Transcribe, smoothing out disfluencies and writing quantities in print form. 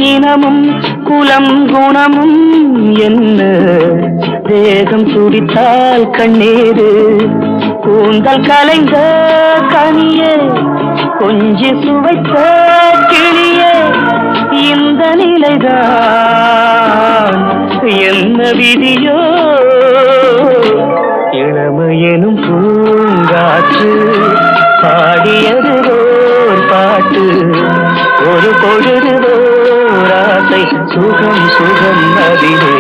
இனமும் குலம் குணமும் என்ன தேகம் துடித்தால் கண்ணீரு கூந்தல் கலைந்த கனியே கொஞ்சி சுவைத்த கிளியே இந்த நிலைதான் என்ன விதியோ இளமையெனும் பூங்காற்று பாடியது ஓர் பாட்டு ஒரு பொழுது ஓர் ஆசை சுகம் சுகம் அதிலே